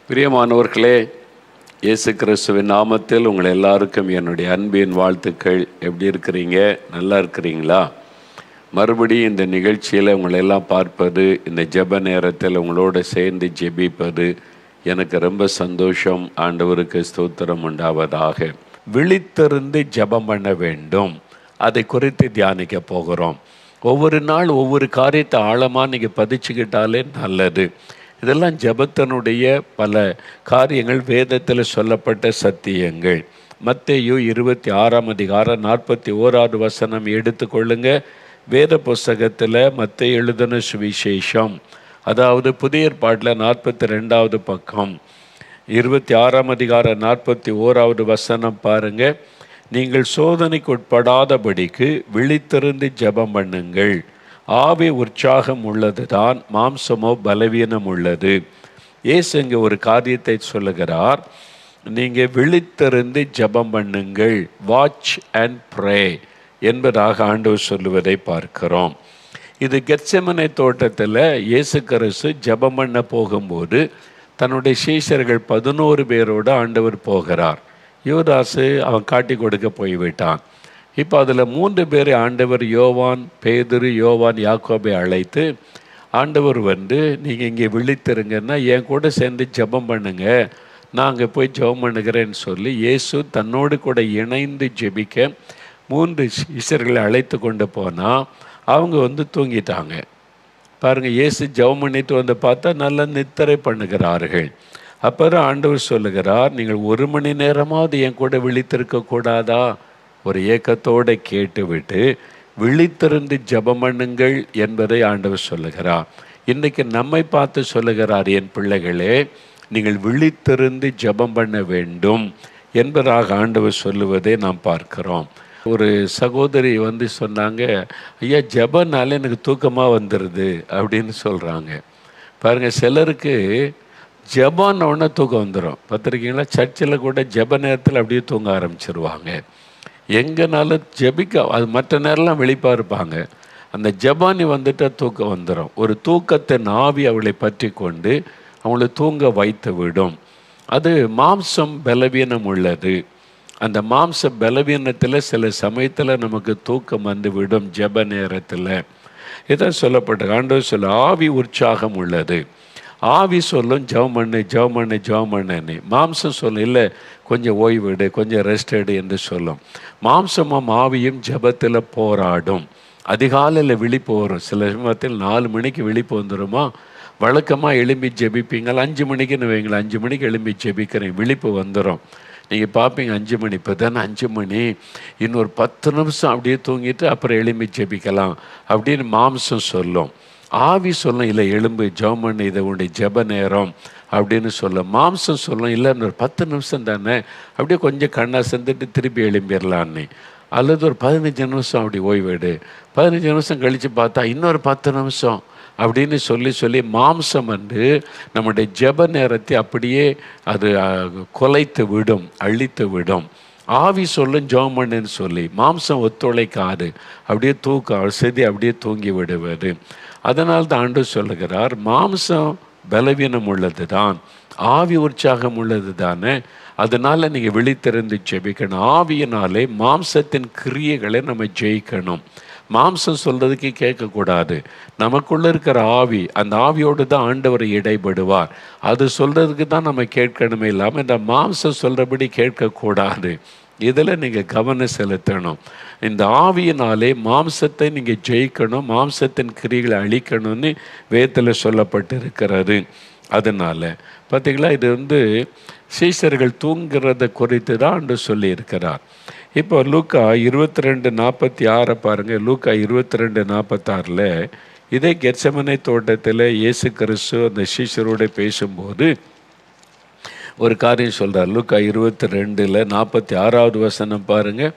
பிரியமானவர்களே, இயேசு கிறிஸ்துவின் நாமத்தில் உங்கள் எல்லாருக்கும் என்னுடைய அன்பின் வாழ்த்துக்கள். எப்படி இருக்கிறீங்க? நல்லா இருக்கிறீங்களா? மறுபடியும் இந்த நிகழ்ச்சியில் உங்களை எல்லாம் பார்ப்பது, இந்த ஜெப நேரத்தில் உங்களோடு சேர்ந்து ஜெபிப்பது எனக்கு ரொம்ப சந்தோஷம். ஆண்டவருக்கு ஸ்தோத்திரம் உண்டாவதாக. விழித்திருந்து ஜெபம் பண்ண வேண்டும், அதை குறித்து தியானிக்க போகிறோம். ஒவ்வொரு நாள் ஒவ்வொரு காரியத்தை ஆழமாக நீங்கள் பதிச்சுக்கிட்டாலே நல்லது. இதெல்லாம் ஜெபத்தினுடைய பல காரியங்கள், வேதத்தில் சொல்லப்பட்ட சத்தியங்கள். மத்தேயு 26:41 எடுத்துக்கொள்ளுங்க. வேத புஸ்தகத்தில் மத்தேயு எழுதின சுவிசேஷம், அதாவது புதிய ஏற்பாட்டில் 42வது பக்கம், 26:41 பாருங்க. நீங்கள் சோதனைக்கு உட்படாதபடிக்கு விழித்திருந்து ஜெபம் பண்ணுங்கள். ஆவி உற்சாகம் உள்ளது தான், மாம்சமோ பலவீனம் உள்ளது. இயேசு இங்கே ஒரு காரியத்தை சொல்லுகிறார். நீங்கள் விழித்திருந்து ஜெபம் பண்ணுங்கள், வாட்ச் அண்ட் ப்ரே என்பதாக ஆண்டவர் சொல்லுவதை பார்க்கிறோம். இது கெத்செமனே தோட்டத்தில் இயேசு கிறிஸ்து ஜெபம் பண்ண போகும்போது தன்னுடைய சீஷர்கள் 11 பேரோடு ஆண்டவர் போகிறார். யூதாசு அவன் காட்டி கொடுக்க போய்விட்டான். இப்போ அதில் 3 பேரை ஆண்டவர், யோவான், பேதுரு, யோவான், யாக்கோபை அழைத்து ஆண்டவர் நீங்கள் இங்கே விழித்திருங்கன்னா என் கூட சேர்ந்து ஜெபம் பண்ணுங்க, நான் அங்கே போய் ஜெபம் பண்ணுகிறேன்னு சொல்லி இயேசு தன்னோடு கூட இணைந்து ஜெபிக்க 3 சீஷர்களை அழைத்து கொண்டு போனால் அவங்க தூங்கிட்டாங்க. பாருங்கள், இயேசு ஜெபம் பண்ணிட்டு பார்த்தா நல்லா நித்திரை பண்ணுகிறார்கள். அப்புறம் ஆண்டவர் சொல்லுகிறார், நீங்கள் 1 மணி நேரமாவது என் கூட விழித்திருக்கக்கூடாதா? ஒரு ஏக்கத்தோடு கேட்டுவிட்டு விழித்திருந்து ஜெபம் பண்ணுங்கள் என்பதை ஆண்டவர் சொல்லுகிறார். இன்றைக்கு நம்மை பார்த்து சொல்லுகிறார், என் பிள்ளைகளே, நீங்கள் விழித்திருந்து ஜெபம் பண்ண வேண்டும் என்பதாக ஆண்டவர் சொல்லுவதை நாம் பார்க்கிறோம். ஒரு சகோதரி சொன்னாங்க, ஐயா ஜெபனால எனக்கு தூக்கமாக வந்துடுது அப்படின்னு சொல்கிறாங்க. பாருங்கள், சிலருக்கு ஜெபம்ன உடனே தூக்கம் வந்துடும். பார்த்துருக்கீங்களா? சர்ச்சில் கூட ஜெப நேரத்தில் அப்படியே தூங்க ஆரம்பிச்சிருவாங்க. எங்கேனாலும் ஜெபிக்க, அது மற்ற நேரம்லாம் வெளிப்பாக இருப்பாங்க. அந்த ஜெபானி தூக்கம் வந்துடும். ஒரு தூக்கத்தின் ஆவி அவளை பற்றி கொண்டு அவளை தூங்க வைத்து விடும். அது மாம்சம் பலவீனம் உள்ளது. அந்த மாம்ச பலவீனத்தில் சில சமயத்தில் நமக்கு தூக்கம் விடும் ஜெப நேரத்தில். இதான் சொல்லப்பட்ட ஆண்டவர் சொல்ல, ஆவி உற்சாகம் உள்ளது. ஆவி சொல்லும் ஜெபம் பண்ணு ஜெபம் பண்ணு ஜெபம் பண்ணுன்னு. மாம்சம் சொல்லும் இல்லை கொஞ்சம் ஓய்விடு, கொஞ்சம் ரெஸ்ட் எடு என்று சொல்லும். மாம்சமும் ஆவியும் ஜெபத்தில் போராடும். அதிகாலையில் விழிப்பு வரும். சில சமயத்தில் 4 மணிக்கு விழிப்பு வந்துடுமா? வழக்கமாக எழும்பி ஜெபிப்பீங்களா? 5 மணிக்குன்னு வைங்களேன், 5 மணிக்கு எழும்பி ஜெபிக்கிறேன், விழிப்பு வந்துடும். நீங்கள் பார்ப்பீங்க 5 மணி, இப்போ தானே 5 மணி, இன்னொரு 10 நிமிஷம் அப்படியே தூங்கிட்டு அப்புறம் எழும்பி ஜெபிக்கலாம் அப்படின்னு மாம்சம் சொல்லும். ஆவி சொல்லும், இல்லை எலும்பு ஜெபம் பண்ணு, இதை உடைய ஜெப நேரம் அப்படின்னு சொல்லும். மாம்சம் சொல்லும், இல்லை இன்னொரு 10 நிமிஷம் தானே, அப்படியே கொஞ்சம் கண்ணை செஞ்சுட்டு திருப்பி எழும்பிடலான்னு. அல்லது ஒரு 15 நிமிஷம் அப்படி ஓய்வெடு, 15 நிமிஷம் கழித்து பார்த்தா இன்னொரு 10 நிமிஷம் அப்படின்னு சொல்லி மாம்சம் நம்முடைய ஜெப நேரத்தை அப்படியே அது குலைத்து விடும், அழித்து விடும். ஆவி சொல்லும் ஜெபம் பண்ணுன்னு சொல்லி மாம்சம் ஒத்துழைக்காது, அப்படியே தூக்கம் செதி அப்படியே தூங்கி விடுவது. அதனால் தான் ஆண்டவர் சொல்லுகிறார், மாம்சம் பலவீனம் உள்ளது தான், ஆவி உற்சாகம் உள்ளது தானே. அதனால் நீங்கள் விழித்திருந்து ஜெபிக்கணும். ஆவியினாலே மாம்சத்தின் கிரியைகளை நம்ம ஜெயிக்கணும். மாம்சம் சொல்கிறதுக்கு கேட்கக்கூடாது. நமக்குள்ளே இருக்கிற ஆவி, அந்த ஆவியோடு தான் ஆண்டவர் இடைபடுவார். அது சொல்கிறதுக்கு தான் நம்ம கேட்கணுமே இல்லாமல் இந்த மாம்சம் சொல்கிறபடி கேட்கக்கூடாது. இதில் நீங்கள் கவனம் செலுத்தணும். இந்த ஆவியினாலே மாம்சத்தை நீங்கள் ஜெயிக்கணும், மாம்சத்தின் கிரிகளை அழிக்கணும்னு வேதத்தில் சொல்லப்பட்டு இருக்கிறது. அதனால் பார்த்திங்களா, இது சீஷர்கள் தூங்குறதை குறித்து தான் ஆண்டு சொல்லியிருக்கிறார். இப்போ லூக்கா 22:46 பாருங்கள். லூக்கா 22:46 இதே கெத்செமனே தோட்டத்தில் இயேசு கிறிஸ்து அந்த சீஷரோடு பேசும்போது ஒரு காரியம் சொல்கிறார். லூக்கா 22:46 பாருங்கள்.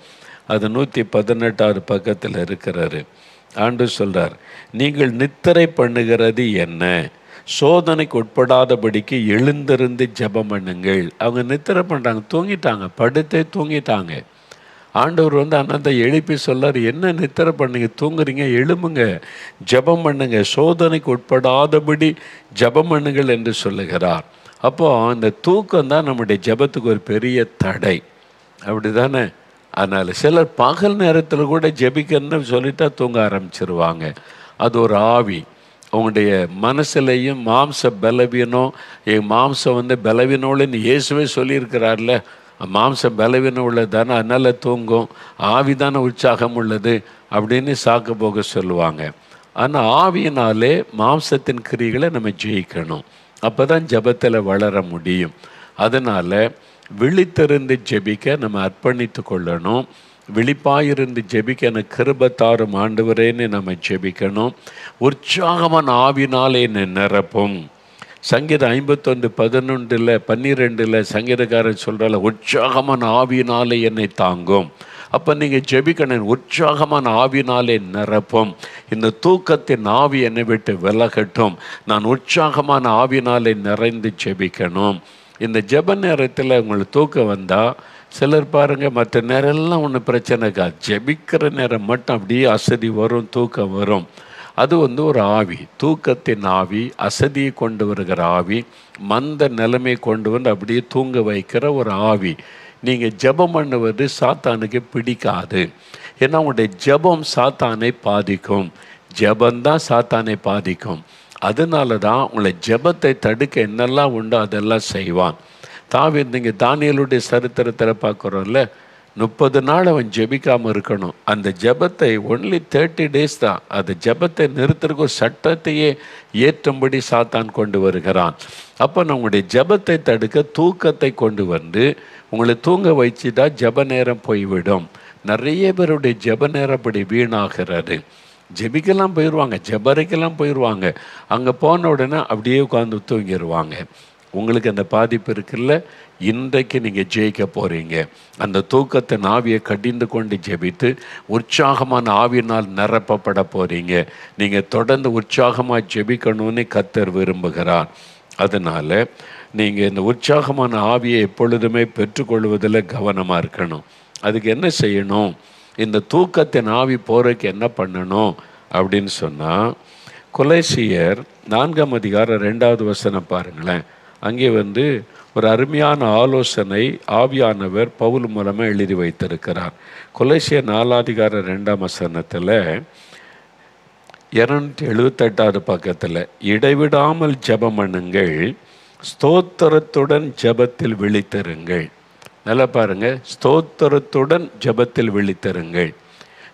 அது 118வது பக்கத்தில் இருக்கிறாரு. ஆண்டு சொல்கிறார், நீங்கள் நித்திரை பண்ணுகிறது என்ன? சோதனைக்கு உட்படாதபடிக்கு எழுந்திருந்து ஜெபம் பண்ணுங்கள். அவங்க நித்திரை பண்ணுறாங்க, தூங்கிட்டாங்க, படுத்தே தூங்கிட்டாங்க. ஆண்டவர் அண்ணாந்த எழுப்பி சொல்லார், என்ன நித்திரை பண்ணுங்க, தூங்குறீங்க, எழும்புங்க, ஜெபம் பண்ணுங்க, சோதனைக்கு உட்படாதபடி ஜெபம் பண்ணுங்கள் என்று சொல்லுகிறார். அப்போது இந்த தூக்கம் தான் நம்முடைய ஜெபத்துக்கு ஒரு பெரிய தடை, அப்படி தானே? அதனால் சிலர் பகல் நேரத்தில் கூட ஜெபிக்கணும்னு சொல்லிட்டா தூங்க ஆரம்பிச்சிருவாங்க. அது ஒரு ஆவி. உங்களுடைய மனசுலையும் மாம்ச பலவீனம், என் மாம்சம் பலவீனம்னு இயேசுவே சொல்லியிருக்கிறார்ல, மாம்சம் பலவீனம் உள்ளது தானே, அதனால் தூங்கும், ஆவி தானே உற்சாகம் உள்ளது அப்படின்னு சாக்கு போக சொல்லுவாங்க. ஆனால் ஆவியினாலே மாம்சத்தின் கிரிகளை நம்ம ஜெயிக்கணும். அப்போ தான் ஜெபத்தில் வளர முடியும். அதனால் விழித்திருந்து ஜெபிக்க நம்ம அர்ப்பணித்து கொள்ளணும். விழிப்பாயிருந்து ஜெபிக்க எனக்கு கிருபை தாரும் ஆண்டவரேன்னு நம்ம ஜெபிக்கணும். உற்சாகமான ஆவினாலே என்னை நிரப்பும். சங்கீதம் 51:11-12 சங்கீதக்காரன் சொல்கிறால, உற்சாகமான ஆவியினாலே என்னை தாங்கும். அப்போ நீங்கள் ஜெபிக்கணும், உற்சாகமான ஆவினாலே நிரப்பும். இந்த தூக்கத்தின் ஆவி என்னை விட்டு விலகட்டும். நான் உற்சாகமான ஆவினாலே நிறைந்து ஜெபிக்கணும். இந்த ஜெப நேரத்தில் உங்களுக்கு தூக்கம் வந்தால், சிலர் பாருங்கள் மற்ற நேரம்லாம் ஒன்றும் பிரச்சனை இருக்காது, ஜெபிக்கிற நேரம் மட்டும் அப்படியே அசதி வரும், தூக்கம் வரும். அது ஒரு ஆவி, தூக்கத்தின் ஆவி, அசதியை கொண்டு வருகிற ஆவி, மந்த நிலைமை கொண்டு வந்து அப்படியே தூங்க வைக்கிற ஒரு ஆவி. நீங்கள் ஜெபம் பண்ணுவது சாத்தானுக்கு பிடிக்காது. ஏன்னா உங்களுடைய ஜெபம் சாத்தானை பாதிக்கும். ஜெபந்தான் சாத்தானை பாதிக்கும். அதனால தான் உங்களை ஜெபத்தை தடுக்க என்னெல்லாம் உண்டோ அதெல்லாம் செய்வான். நீங்கள் தானியேலுடைய சரித்திரத்தில் பார்க்குறோம்ல, 30 நாள் அவன் ஜெபிக்காமல் இருக்கணும். அந்த ஜெபத்தை ஒன்லி 30 days தான். அந்த ஜெபத்தை நிறுத்துறதுக்கு ஒரு சட்டத்தையே ஏற்றும்படி சாத்தான் கொண்டு வருகிறான். அப்போ நம்முடைய ஜெபத்தை தடுக்க தூக்கத்தை கொண்டு வந்து உங்களை தூங்க வச்சுட்டா ஜெப நேரம் போய்விடும். நிறைய பேருடைய ஜெப நேரம் அப்படி வீணாகிறது. ஜெபிக்கெல்லாம் போயிடுவாங்க, ஜெபரைக்கெல்லாம் போயிடுவாங்க, அங்கே போன உடனே அப்படியே உட்காந்து தூங்கிடுவாங்க. உங்களுக்கு அந்த பாதிப்பு இருக்குல்ல, இன்றைக்கு நீங்கள் ஜெயிக்க போகிறீங்க. அந்த தூக்கத்தின் ஆவியை கடிந்து கொண்டு ஜெபித்து உற்சாகமான ஆவியினால் நிரப்பப்பட போகிறீங்க. நீங்கள் தொடர்ந்து உற்சாகமாக ஜெபிக்கணும்னு கர்த்தர் விரும்புகிறார். அதனால் நீங்கள் இந்த உற்சாகமான ஆவியை எப்பொழுதுமே பெற்றுக்கொள்வதில் கவனமாக இருக்கணும். அதுக்கு என்ன செய்யணும்? இந்த தூக்கத்தின் ஆவி போகிறதுக்கு என்ன பண்ணணும் அப்படின்னு சொன்னால், கொலோசியர் 4:2 பாருங்களேன். அங்கே ஒரு அருமையான ஆலோசனை ஆவியானவர் பவுல் மூலமாக எழுதி வைத்திருக்கிறார். கொலோசியர் 4:2 278 பக்கத்தில், இடைவிடாமல் ஜெபம் பண்ணுங்கள், ஸ்தோத்திரத்துடன் ஜெபத்தில் விழித்திருங்கள். நல்லா பாருங்கள், ஸ்தோத்திரத்துடன் ஜெபத்தில் விழித்திருங்கள்.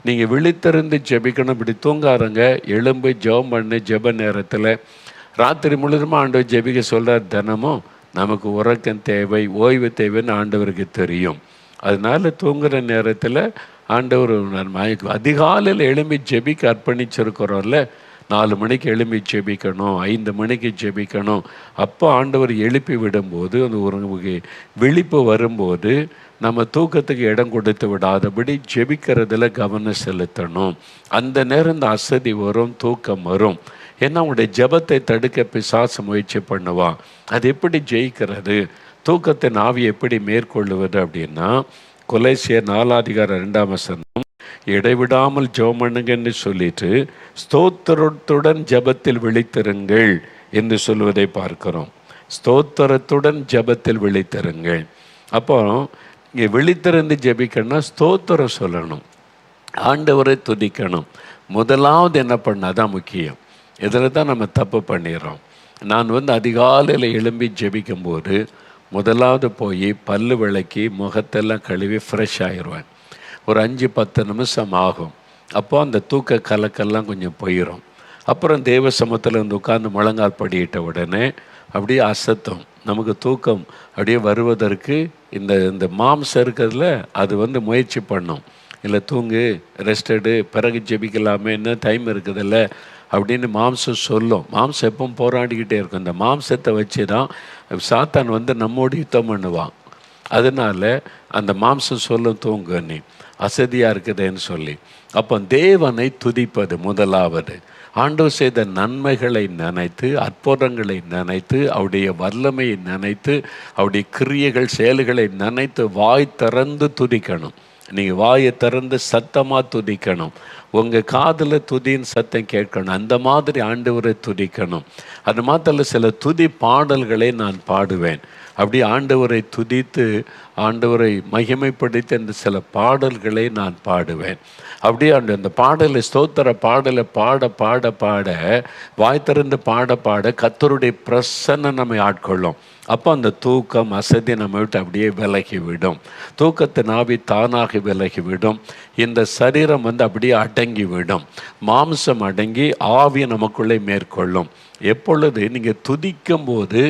நீங்கள் விழித்திருந்து ஜெபிக்கணும். இப்படி தூங்காருங்க, எழும்பு ஜெபம் பண்ணு. ஜெப நேரத்தில் ராத்திரி முழுதுமா ஆண்டவர் ஜெபிக்க சொல்கிறார். தினமும் நமக்கு உறக்கம் தேவை, ஓய்வு தேவைன்னு ஆண்டவருக்கு தெரியும். அதனால் தூங்குகிற நேரத்தில் ஆண்டவர் அதிகாலையில் எழும்பி ஜெபிக்க அர்ப்பணிச்சிருக்கிறோம்ல, 4 மணிக்கு எழும்பி ஜெபிக்கணும், 5 மணிக்கு ஜெபிக்கணும். அப்போ ஆண்டவர் எழுப்பி விடும்போது அந்த ஒரு விழிப்பு வரும்போது நம்ம தூக்கத்துக்கு இடம் கொடுத்து விடாதபடி ஜெபிக்கிறதுல கவனம் செலுத்தணும். அந்த நேரம் இந்த அசதி வரும், தூக்கம் வரும். ஏன்னா உங்களுடைய ஜெபத்தை தடுக்க பிசாசு முயற்சி பண்ணுவான். அது எப்படி ஜெயிக்கிறது? தூக்கத்தின் ஆவி எப்படி மேற்கொள்ளுவது அப்படின்னா, கொலோசியர் 4:2 இடைவிடாமல் ஜெபம் பண்ணுங்கன்னு சொல்லிட்டு ஸ்தோத்திரத்துடன் ஜெபத்தில் விழித்திருங்கள் என்று சொல்வதை பார்க்கிறோம். ஸ்தோத்திரத்துடன் ஜெபத்தில் விழித்திருங்கள். அப்போ இங்கே விழித்திருந்து ஜெபிக்கணும்னா ஸ்தோத்திரம் சொல்லணும், ஆண்டவரை துதிக்கணும். முதலாவது என்ன பண்ணாதான் முக்கியம். இதில் தான் நம்ம தப்பு பண்ணிடுறோம். நான் அதிகாலையில் எழும்பி ஜெபிக்கும்போது முதலாவது போய் பல்லு விளக்கி முகத்தெல்லாம் கழுவி ஃப்ரெஷ் ஆகிடுவேன். ஒரு 5-10 நிமிஷம் ஆகும். அப்போ அந்த தூக்க கலக்கெல்லாம் கொஞ்சம் போயிடும். அப்புறம் தேவ சமூகத்தில் உட்கார்ந்து முழங்கால் படியிட்ட உடனே அப்படியே அசத்தும். நமக்கு தூக்கம் அப்படியே வருவதற்கு இந்த மாம்சம் இருக்கிறதுல அது முயற்சி பண்ணும். இல்லை தூங்கு, ரெஸ்ட் எடு, பிறகு ஜெபிக்கலாமே, என்ன டைம் இருக்குதில்ல அப்படின்னு மாம்சம் சொல்லும். மாம்சம் எப்பவும் போராடிக்கிட்டே இருக்கும். இந்த மாம்சத்தை வச்சு தான் சாத்தான் நம்மோடு யுத்தம் பண்ணுவான். அதனால் அந்த மாம்சம் சொல்லும், தூங்கு நீ, அசதியாக இருக்குதுன்னு சொல்லி. அப்போ தேவனை துதிப்பது முதலாவது. ஆண்டவர் செய்த நன்மைகளை நினைத்து, அற்புதங்களை நினைத்து, அவருடைய வல்லமையை நினைத்து, அவருடைய கிரியைகள் செயல்களை நினைத்து வாய் திறந்து துதிக்கணும். நீங்கள் வாயை திறந்து சத்தமாக துதிக்கணும். உங்கள் காதில் துதியின் சத்தம் கேட்கணும். அந்த மாதிரி ஆண்டவரை துதிக்கணும். அது மாத்திரம் சில துதி பாடல்களை நான் பாடுவேன். அப்படி ஆண்டவரை துதித்து ஆண்டவரை மகிமைப்படுத்தி அந்த சில பாடல்களை நான் பாடுவேன். அப்படியே அந்த பாடலை ஸ்தோத்திர பாடலை பாட பாட பாட வாய் திறந்து பாட பாட கர்த்தருடைய பிரசன்னம் நம்மை ஆட்கொள்ளும். அப்போ அந்த தூக்கம் அசதி நம்ம விட்டு அப்படியே விலகிவிடும். தூக்கத்தின் ஆவி தானாக விலகிவிடும். இந்த சரீரம் அப்படியே அடங்கிவிடும். மாம்சம் அடங்கி ஆவி நமக்குள்ளே மேற்கொள்ளும். எப்பொழுது நீங்கள் துதிக்கும் போது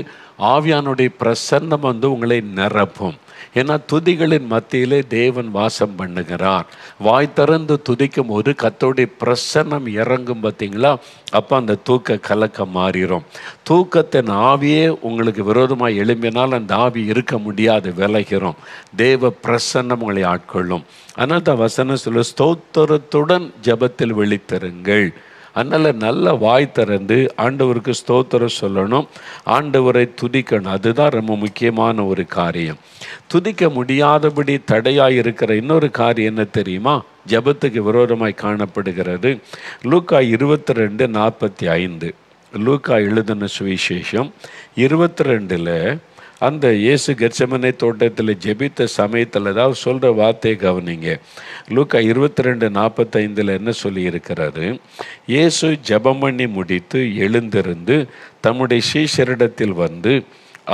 ஆவியானுடைய பிரசன்னம் உங்களை நிரப்பும். ஏன்னா துதிகளின் மத்தியிலே தேவன் வாசம் பண்ணுகிறார். வாய் திறந்து துதிக்கும் போது கர்த்தருடைய பிரசன்னம் இறங்கும் பார்த்தீங்களா? அப்போ அந்த தூக்க கலக்கம் மாறிடும். தூக்கத்தின் ஆவியே உங்களுக்கு விரோதமாக எழும்பினால் அந்த ஆவி இருக்க முடியாது, விலகிறோம். தேவ பிரசன்னம் உங்களை ஆட்கொள்ளும். ஆனால் தான் வசனம் சொல்ல, ஸ்தோத்திரத்துடன் ஜெபத்தில் விழித்திருங்கள். அதனால் நல்ல வாய் திறந்து ஆண்டவருக்கு ஸ்தோத்திரம் சொல்லணும், ஆண்டவரை துதிக்கணும். அதுதான் ரொம்ப முக்கியமான ஒரு காரியம். துதிக்க முடியாதபடி தடையாக இருக்கிற இன்னொரு காரியம் என்ன தெரியுமா? ஜெபத்துக்கு விரோதமாய் காணப்படுகிறது. லூக்கா 22:45. லூக்கா எழுதின சுவிசேஷம் 22 அந்த இயேசு கெத்செமனே தோட்டத்தில் ஜெபித்த சமயத்தில் தான் சொல்கிற வார்த்தையை கவனிங்க. லூக்கா 22:45 என்ன சொல்லியிருக்கிறாரு? இயேசு ஜெபம் பண்ணி முடித்து எழுந்திருந்து தம்முடைய சீஷரிடத்தில் வந்து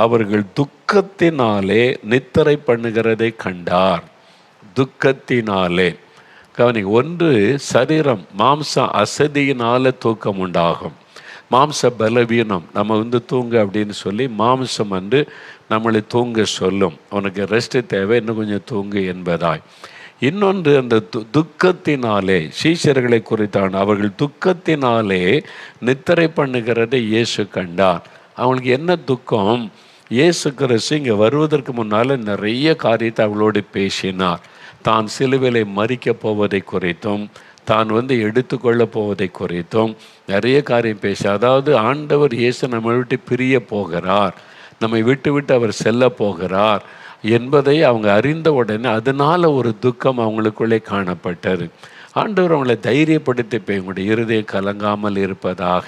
அவர்கள் துக்கத்தினாலே நித்திரை பண்ணுகிறதை கண்டார். துக்கத்தினாலே கவனிங்க. ஒன்று சரீரம் மாம்ச அசதியினால தூக்கம் உண்டாகும். மாம்ச பலவீனம் நம்ம தூங்க அப்படின்னு சொல்லி மாம்சம் நம்மளை தூங்க சொல்லும். உனக்கு ரெஸ்ட்டு தேவை, இன்னும் கொஞ்சம் தூங்கு என்பதாய். இன்னொன்று அந்த துக்கத்தினாலே சீஷர்களை குறித்தான். அவர்கள் துக்கத்தினாலே நித்திரை பண்ணுகிறதை இயேசு கண்டார். அவங்களுக்கு என்ன துக்கம்? இயேசு கிறிஸ்து இங்கே வருவதற்கு முன்னால் நிறைய காரியத்தை அவளோடு பேசினார். தான் சிலுவையிலே மரிக்கப் போவதை குறித்தும் தான் எடுத்துக்கொள்ள போவதை குறித்தும் நிறைய காரியம் பேச. அதாவது ஆண்டவர் இயேசு நம்மை விட்டு பிரிய போகிறார், நம்மை விட்டு விட்டு அவர் செல்ல போகிறார் என்பதை அவங்க அறிந்த உடனே அதனால் ஒரு துக்கம் அவங்களுக்குள்ளே காணப்பட்டது. ஆண்டவர் அவங்களை தைரியப்படுத்தி உங்களுடைய இருதயம் கலங்காமல் இருப்பதாக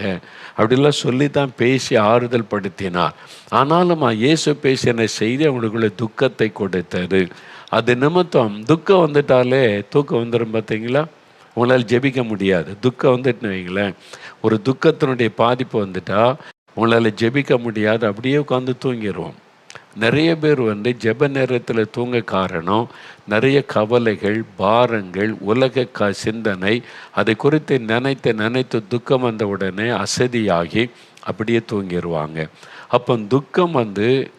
அப்படிலாம் சொல்லி தான் பேசி ஆறுதல் படுத்தினார். ஆனாலும் இயேசு பேசின செய்தி அவங்களுக்குள்ளே துக்கத்தை கொடுத்தது. அது நிமித்தம் துக்கம் வந்துட்டாலே தூக்கம் வந்துடும். பார்த்தீங்களா? உங்களால் ஜெபிக்க முடியாது. துக்கம் வந்துட்டுன்னு வைங்களேன், ஒரு துக்கத்தினுடைய பாதிப்பு வந்துட்டா உங்களால் ஜெபிக்க முடியாது, அப்படியே உட்காந்து தூங்கிடுவோம். நிறைய பேர் ஜெப நேரத்தில் தூங்க காரணம் நிறைய கவலைகள், பாரங்கள், உலக சிந்தனை, அதை குறித்து நினைத்து துக்கம் வந்த உடனே அசதியாகி அப்படியே தூங்கிடுவாங்க. அப்போ துக்கம்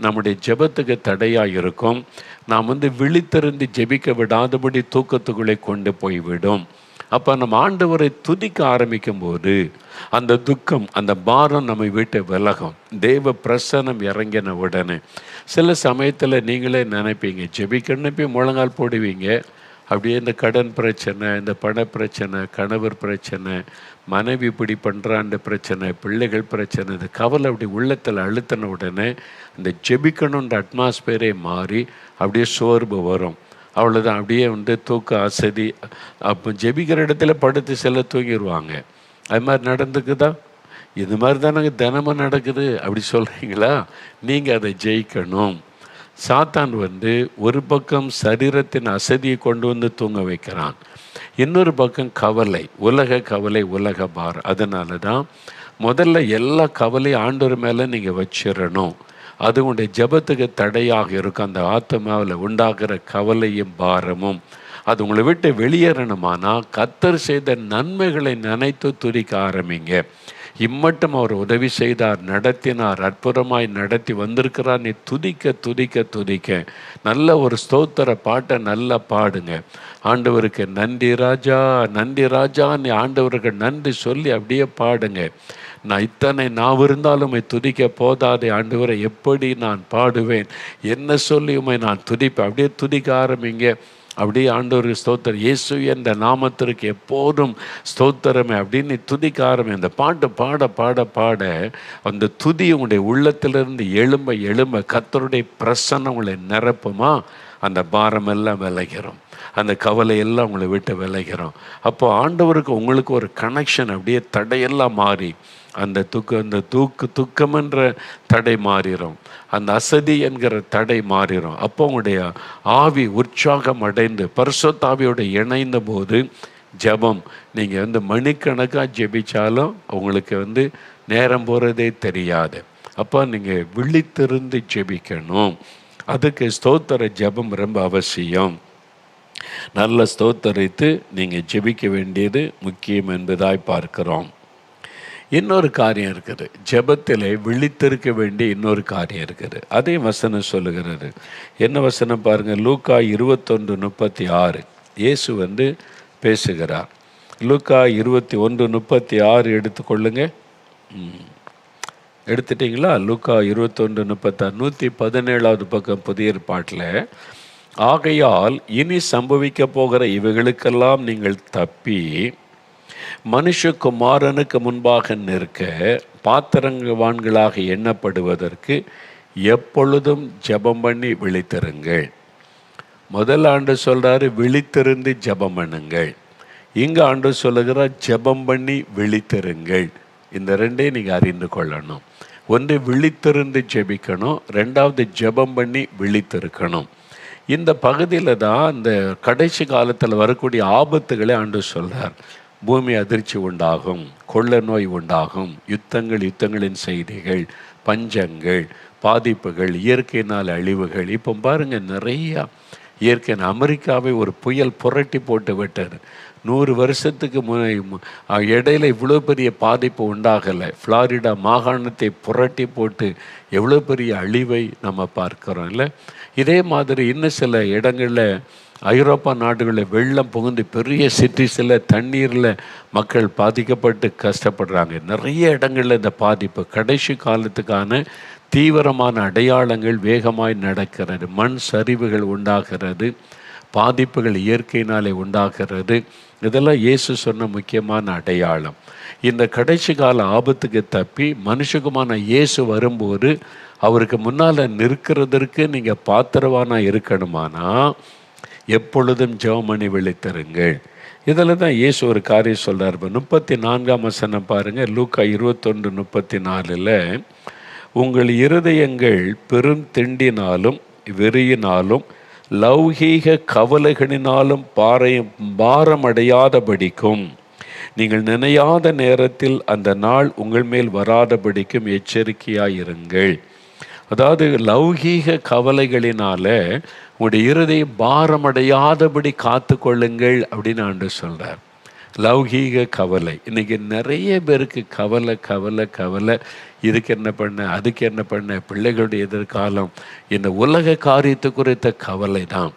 நம்முடைய ஜெபத்துக்கு தடையாக இருக்கும். நாம் விழித்திருந்து ஜெபிக்க விடாதபடி தூக்கத்துக்குள்ளே கொண்டு போய்விடும். அப்போ நம்ம ஆண்டவரை துதிக்க ஆரம்பிக்கும் போது அந்த துக்கம், அந்த பாரம் நம்மை விட்டு விலகும். தேவ பிரசன்னம் இறங்கின உடனே சில சமயத்தில் நீங்களே நினைப்பீங்க, ஜெபிக்கணும்னு போய் முழங்கால் போடுவீங்க. அப்படியே இந்த கடன் பிரச்சனை, இந்த பண பிரச்சனை, கணவர் பிரச்சனை, மனைவி இப்படி பண்ணுறான்ற பிரச்சனை, பிள்ளைகள் பிரச்சனை, இந்த கவலை அப்படி உள்ளத்தில் அழுத்தின உடனே இந்த ஜெபிக்கணுன்ற அட்மாஸ்பியரே மாறி அப்படியே சோர்வு வரும். அவ்வளோதான். அப்படியே தூக்க அசதி. அப்போ ஜெபிக்கிற இடத்துல படுத்து சில தூங்கிடுவாங்க. அது மாதிரி நடந்துக்குதா? இது மாதிரி தானே தினமும் நடக்குது. அப்படி சொல்கிறீங்களா? நீங்கள் அதை ஜெயிக்கணும். சாத்தான் ஒரு பக்கம் சரீரத்தின் அசதியை கொண்டு தூங்க வைக்கிறான், இன்னொரு பக்கம் கவலை, உலக கவலை, உலக பாரம். அதனால தான் முதல்ல எல்லா கவலையும் ஆண்டவர் மேலே நீங்கள் வச்சிடணும். அது உங்களுடைய ஜெபத்துக்கு தடையாக இருக்கும். அந்த ஆத்மாவில் உண்டாகிற கவலையும் பாரமும் அது உங்களை விட்டு வெளியேறணுமானா கர்த்தர் செய்த நன்மைகளை நினைத்து துதிக்க ஆரம்பிங்க. இம்மட்டும் அவர் உதவி செய்தார், நடத்தினார், அற்புதமாய் நடத்தி வந்திருக்கிறார். நீ துதிக்க துதிக்க துதிக்க நல்ல ஒரு ஸ்தோத்திர பாட்டை நல்லா பாடுங்க. ஆண்டவருக்கு நன்றி ராஜா, நன்றி ராஜா, நீ ஆண்டவருக்கு நன்றி சொல்லி அப்படியே பாடுங்க. நான் இத்தனை நான் இருந்தாலும் துதிக்க போதாதே ஆண்டவரை, எப்படி நான் பாடுவேன், என்ன சொல்லி உமை நான் துதிப்பேன். அப்படியே துதிக்க ஆரம்பிங்க. அப்படியே ஆண்டவருக்கு ஸ்தோத்திரம், இயேசு என்ற நாமத்திற்கு எப்போதும் ஸ்தோத்திரமே அப்படின்னு துதிக்க ஆரம்பி. அந்த பாட்டு பாட பாட பாட அந்த துதி உங்களுடைய உள்ளத்திலிருந்து எழும்ப எழும்ப கர்த்தருடைய பிரசன்னம் உங்களை நிரப்புமா, அந்த பாரமெல்லாம் விலகிறோம். அந்த கவலையெல்லாம் உங்களை விட்டு விலகிறோம். அப்போ ஆண்டவருக்கு உங்களுக்கு ஒரு கனெக்ஷன் அப்படியே தடையெல்லாம் மாறி அந்த துக்கம்ன்ற தடை மாறிடும், அந்த அசதி என்கிற தடை மாறிடும். அப்போ உங்களுடைய ஆவி உற்சாகம் அடைந்து பரிசுத்த ஆவியோடு இணைந்த போது ஜெபம் நீங்கள் மணிக்கணக்காக ஜெபிச்சாலும் உங்களுக்கு நேரம் போகிறதே தெரியாது. அப்போ நீங்கள் விழித்திருந்து ஜெபிக்கணும். அதுக்கு ஸ்தோத்திர ஜெபம் ரொம்ப அவசியம். நல்ல ஸ்தோத்தரித்து நீங்கள் ஜெபிக்க வேண்டியது முக்கியம் என்பதாய் பார்க்கிறோம். இன்னொரு காரியம் இருக்குது, ஜெபத்தில் விழித்திருக்க வேண்டிய இன்னொரு காரியம் இருக்குது. அதே வசனம் சொல்லுகிறது. என்ன வசனம் பாருங்கள், லூக்கா 21:36 இயேசு பேசுகிறார். லூக்கா 21:36 எடுத்துக்கொள்ளுங்க. எடுத்துட்டிங்களா? லூக்கா 21:36 117வது பக்கம் புதிய ஏற்பாட்டில். ஆகையால் இனி சம்பவிக்க போகிற இவைகளுக்கெல்லாம் நீங்கள் தப்பி மனுஷகுமாரனுக்கு முன்பாக நிற்க பாத்திரவான்களாக எண்ணப்படுவதற்கு எப்பொழுதும் ஜெபம் பண்ணி விழித்திருங்கள். முதல் ஆண்டு சொல்றாரு விழித்திருந்து ஜெபம் பண்ணுங்கள். இங்கே ஆண்டு சொல்லுகிறார் ஜெபம் பண்ணி விழித்திருங்கள். இந்த ரெண்டையும் நீங்கள் அறிந்து கொள்ளணும். ஒன்று விழித்திருந்து ஜெபிக்கணும், ரெண்டாவது ஜெபம் பண்ணி விழித்திருக்கணும். இந்த பகுதியில் தான் இந்த கடைசி காலத்தில் வரக்கூடிய ஆபத்துகளை ஆண்டு சொல்றார். பூமி அதிர்ச்சி உண்டாகும், கொள்ள நோய் உண்டாகும், யுத்தங்களின் செய்திகள், பஞ்சங்கள், பாதிப்புகள், இயற்கையினால் அழிவுகள். இப்போ பாருங்கள், நிறையா இயற்கை. அமெரிக்காவை ஒரு புயல் புரட்டி போட்டு விட்டார். 100 வருஷத்துக்கு இடையில இவ்வளோ பெரிய பாதிப்பு உண்டாகலை. ஃப்ளாரிடா மாகாணத்தை புரட்டி போட்டு எவ்வளோ பெரிய அழிவை நம்ம பார்க்குறோம் இல்லை? இதே மாதிரி இன்னும் சில இடங்களில் ஐரோப்பா நாடுகளில் வெள்ளம் புகுந்து பெரிய சிட்டிஸில் தண்ணீரில் மக்கள் பாதிக்கப்பட்டு கஷ்டப்படுறாங்க. நிறைய இடங்களில் இந்த பாதிப்பு கடைசி காலத்துக்கான தீவிரமான அடையாளங்கள் வேகமாய் நடக்கிறது. மண் சரிவுகள் உண்டாகிறது, பாதிப்புகள் இயற்கையினாலே உண்டாகிறது. இதெல்லாம் இயேசு சொன்ன முக்கியமான அடையாளம். இந்த கடைசி கால ஆபத்துக்கு தப்பி மனுஷகுமான இயேசு வரும்போது அவருக்கு முன்னால் நிற்கிறதற்கு நீங்கள் பாத்திரவானாக இருக்கணுமானா எப்பொழுதும் ஜெபம் பண்ணி விழித்திருங்கள். இதில் தான் இயேசு ஒரு காரியம் சொல்கிறார். 34ஆம் வசனம் பாருங்கள், லூக்கா 21:34. உங்கள் இருதயங்கள் பெரும் திண்டினாலும் வெறியினாலும் லௌகீக கவலைகளினாலும் பாரமடையாதபடிக்கும் நீங்கள் நினையாத நேரத்தில் அந்த நாள் உங்கள் மேல் வராதபடிக்கும் எச்சரிக்கையாயிருங்கள். அதாவது லௌகீக கவலைகளினால உங்களுடைய இருதயம் பாரமடையாதபடி காத்து கொள்ளுங்கள் அப்படின்னு ஆண்டு சொல்கிறார். லௌகீக கவலை இன்னைக்கு நிறைய பேருக்கு கவலை கவலை கவலை. இதுக்கு என்ன பண்ண, அதுக்கு என்ன பண்ண, பிள்ளைகளுடைய எதிர்காலம், இந்த உலக காரியத்தை குறித்த கவலை தான்.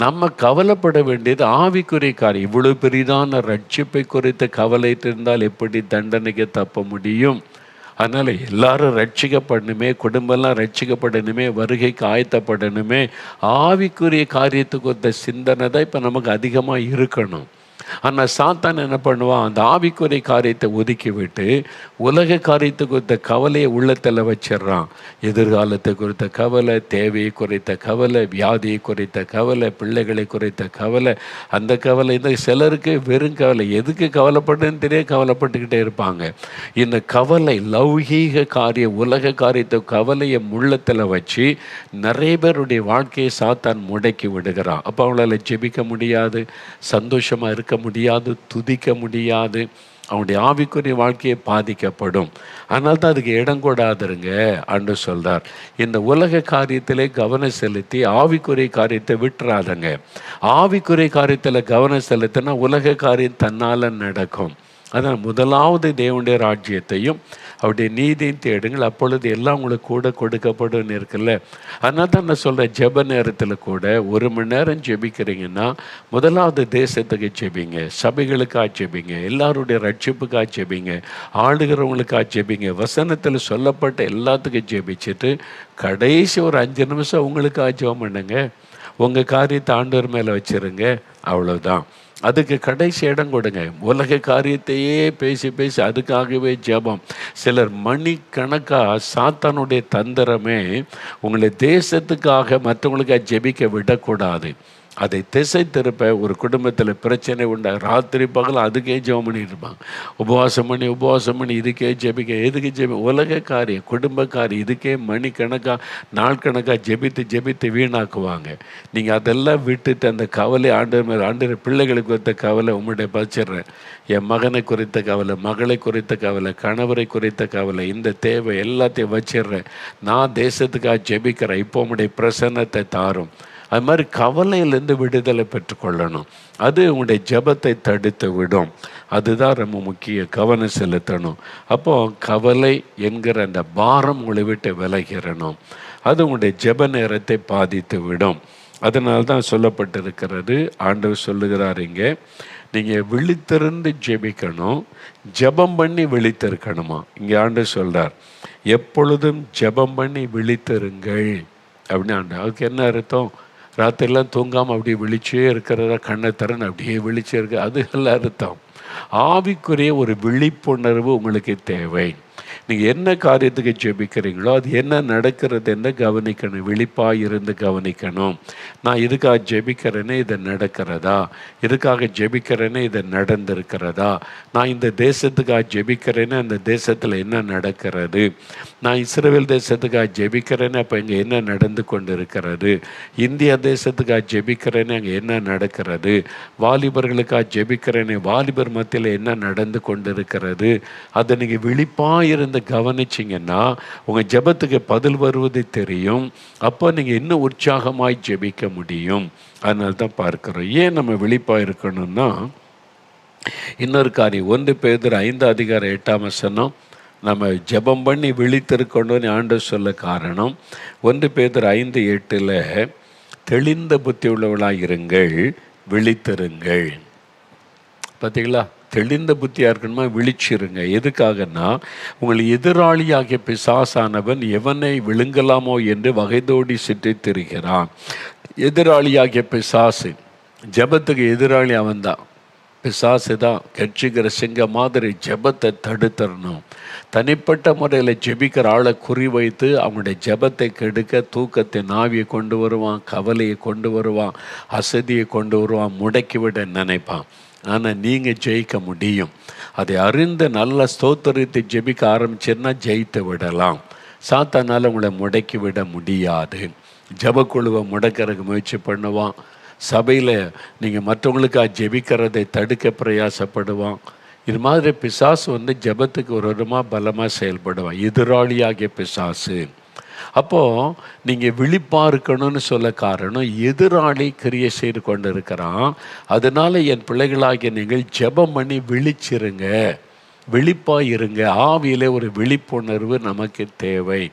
நம்ம கவலைப்பட வேண்டியது ஆவிக்குரிய காரியம். இவ்வளோ பெரிதான ரட்சிப்பை குறித்த கவலை இருந்தால் எப்படி தண்டனைக்கு தப்ப முடியும்? அதனால் எல்லாரும் ரட்சிக்கப்படணுமே, குடும்பம்லாம் ரட்சிக்கப்படணுமே, வருகைக்கு ஆயத்தப்படணுமே. ஆவிக்குரிய காரியத்துக்கு ஒத்த சிந்தனை தான் இப்போ நமக்கு அதிகமாக இருக்கணும். ஆனால் சாத்தான் என்ன பண்ணுவான், அந்த ஆவிக்குரிய காரியத்தை ஒதுக்கி விட்டு உலக காரியத்தை குறித்த கவலையை உள்ளத்தில் வச்சிடறான். எதிர்காலத்தை குறித்த கவலை, தேவையை குறித்த கவலை, வியாதியை குறித்த கவலை, பிள்ளைகளை குறித்த கவலை, அந்த கவலை. இந்த சிலருக்கு வெறும் கவலை, எதுக்கு கவலைப்படுன்னு தெரிய கவலைப்பட்டுக்கிட்டே இருப்பாங்க. இந்த கவலை லௌகீக காரியம், உலக காரியத்தை கவலையை உள்ளத்தில் வச்சு நிறைய பேருடைய வாழ்க்கையை சாத்தான் முடக்கி விடுகிறான். அப்போ அவங்களால ஜெபிக்க முடியாது, சந்தோஷமாக இருக்க முடியாது, துதிக்க முடியாது. அவனுடைய ஆவிக்குரிய வாழ்க்கையை பாதிக்கப்படும். அதனால தான் அதுக்கு இடம் கூடாதுருங்க ஆண்டு சொல்றார். இந்த உலக காரியத்திலே கவனம் செலுத்தி ஆவிக்குரிய காரியத்தை விட்டுறாதங்க. ஆவிக்குரிய காரியத்தில் கவனம் செலுத்தினா உலக காரியம் தன்னால் நடக்கும். அதான் முதலாவது தேவனுடைய ராஜ்யத்தையும் அவருடைய நீதியும் தேடுங்கள், அப்பொழுது எல்லாம் உங்களுக்கு கூட கொடுக்கப்படும் இருக்குல்ல. அதனால தான் நான் சொல்கிறேன், ஜெப நேரத்தில் கூட 1 மணி நேரம் ஜெபிக்கிறீங்கன்னா முதலாவது தேசத்துக்கு ஜெபிங்க, சபைகளுக்காக ஜெபிங்க, எல்லாருடைய ரட்சிப்புக்காக ஜெபிங்க, ஆளுகிறவங்களுக்காக ஜெபிங்க, வசனத்தில் சொல்லப்பட்ட எல்லாத்துக்கும் ஜெபிச்சுட்டு கடைசி ஒரு 5 நிமிஷம் உங்களுக்காக ஜெபம் பண்ணுங்க. உங்கள் காரியத்தை ஆண்டவர் மேலே வச்சுருங்க, அவ்வளோதான். அதுக்கு கடைசி இடம் கொடுங்க. உலக காரியத்தையே பேசி பேசி அதுக்காகவே ஜெபம். சிலர் மணிக்கணக்காக சாத்தானுடைய தந்திரமே உங்களை தேசத்துக்காக மற்றவங்களுக்காக ஜெபிக்க விடக்கூடாது. அதை திசை திருப்ப ஒரு குடும்பத்தில் பிரச்சனை உண்டா, ராத்திரி பகல் அதுக்கே ஜெபம் பண்ணிட்டு இருப்பாங்க. உபவாசம் பண்ணி இதுக்கே ஜெபிக்க, எதுக்கு உலக காரியம், குடும்ப காரியம், இதுக்கே மணிக்கணக்காக நாள் கணக்காக ஜெபித்து வீணாக்குவாங்க. நீங்கள் அதெல்லாம் விட்டுட்டு அந்த கவலை ஆண்டு பிள்ளைகளுக்கு குறித்த கவலை உம்முடைய பச்சிடுறேன். என் மகனை குறித்த கவலை, மகளை குறித்த கவலை, கணவரை குறித்த கவலை, இந்த தேவை எல்லாத்தையும் வச்சிடுறேன். நான் தேசத்துக்காக ஜெபிக்கிறேன், இப்போ உம்முடைய பிரசன்னத்தை தாரும். அது மாதிரி கவலையிலேருந்து விடுதலை பெற்றுக்கொள்ளணும். அது உங்களுடைய ஜெபத்தை தடுத்து விடும். அதுதான் ரொம்ப முக்கிய, கவனம் செலுத்தணும். அப்போது கவலை என்கிற அந்த பாரம் உங்களை விட்டு விலகிறணும். அது உங்களுடைய ஜெப நேரத்தை பாதித்து விடும். அதனால தான் சொல்லப்பட்டிருக்கிறது, ஆண்டவர் சொல்லுகிறார் இங்கே, நீங்கள் விழித்திருந்து ஜெபிக்கணும், ஜெபம் பண்ணி விழித்திருக்கணுமா. இங்கே ஆண்டவர் சொல்கிறார், எப்பொழுதும் ஜெபம் பண்ணி விழித்திருங்கள் அப்படின்னு ஆண்டவர். அதுக்கு என்ன அர்த்தம்? ராத்திரிலாம் தூங்காமல் அப்படியே விழிச்சே இருக்கிறதா, கண்ணை திறன் அப்படியே விழிச்சே இருக்க, அது எல்லாம் அர்த்தம். ஆவிக்குரிய ஒரு விழிப்புணர்வு உங்களுக்கு தேவை. நீங்கள் என்ன காரியத்துக்கு ஜெபிக்கிறீங்களோ அது என்ன நடக்கிறது என்ன கவனிக்கணும், விழிப்பாக இருந்து கவனிக்கணும். நான் இதுக்காக ஜெபிக்கிறேனே இது நடக்கிறதா, இதுக்காக ஜெபிக்கிறேனே இது நடந்திருக்கிறதா, நான் இந்த தேசத்துக்காக ஜெபிக்கிறேனே அந்த தேசத்தில் என்ன நடக்கிறது, நான் இஸ்ரவேல் தேசத்துக்காக ஜெபிக்கிறேனே அப்போ இங்கே என்ன நடந்து கொண்டு இருக்கிறது, இந்தியா தேசத்துக்காக ஜெபிக்கிறேனே அங்கே என்ன நடக்கிறது, வாலிபர்களுக்காக ஜெபிக்கிறேனே வாலிபர் மத்தியில் என்ன நடந்து கொண்டு இருக்கிறது. அதை நீங்கள் விழிப்பாக இருந்து கவனிச்சிங்கன்னா உங்கள் ஜெபத்துக்கு பதில் வருவது தெரியும். அப்போ நீங்கள் இன்னும் உற்சாகமாய் ஜெபிக்க முடியும். அதனால தான் பார்க்குறோம். ஏன் நம்ம விழிப்பாக இருக்கணும்னா, இன்னொரு காரியம், 1 பேதுரு 5:8 நம்ம ஜெபம் பண்ணி விழித்திருக்கணும்னு ஆண்டவர் சொல்ல காரணம், 1 பேதுரு 5:8 தெளிந்த புத்தி உள்ளவளாக இருங்கள், விழித்திருங்கள். பார்த்தீங்களா? தெளிந்த புத்தியாக இருக்கணுமா, விழிச்சிருங்க. எதுக்காகன்னா, உங்கள் எதிராளியாகிய பிசாசானவன் எவனை விழுங்கலாமோ என்று வகைதோடி சுற்றி திரிகிறான். எதிராளியாகிய பிசாசு, ஜெபத்துக்கு எதிராளி அவன்தான், பிசாசு தான். கட்சிக்கிற சிங்க மாதிரி ஜெபத்தை தடுத்துடணும். தனிப்பட்ட முறையில் ஜெபிக்கிற ஆளை குறிவைத்து அவங்களுடைய ஜெபத்தை கெடுக்க தூக்கத்தை நாவியை கொண்டு வருவான், கவலையை கொண்டு வருவான், அசதியை கொண்டு வருவான், முடக்கிவிட நினைப்பான். ஆனால் நீங்கள் ஜெயிக்க முடியும். அதை அறிந்து நல்ல ஸ்தோத்திரத்தை ஜெபிக்க ஆரம்பிச்சிருன்னா ஜெயித்து விடலாம். சாத்தானால் உங்களை முடக்கி விட முடியாது. ஜெபக்குழுவை முடக்கிறதுக்கு முயற்சி பண்ணுவான். சபையில் நீங்கள் மற்றவங்களுக்காக ஜெபிக்கிறதை தடுக்க பிரயாசப்படுவான். இது மாதிரி பிசாசு ஜெபத்துக்கு ஒரு விதமாக பலமாக செயல்படுவான், எதிராளியாகிய பிசாசு. அப்போது நீங்கள் விழிப்பாக இருக்கணும்னு சொல்ல காரணம், எதிராளி கிரியை செய்து கொண்டு இருக்கிறான். அதனால் என் பிள்ளைகளாகிய நீங்கள் ஜெபம் பண்ணி விழிச்சிருங்க, விழிப்பாக இருங்க. ஆவியிலே ஒரு விழிப்புணர்வு நமக்கு தேவை.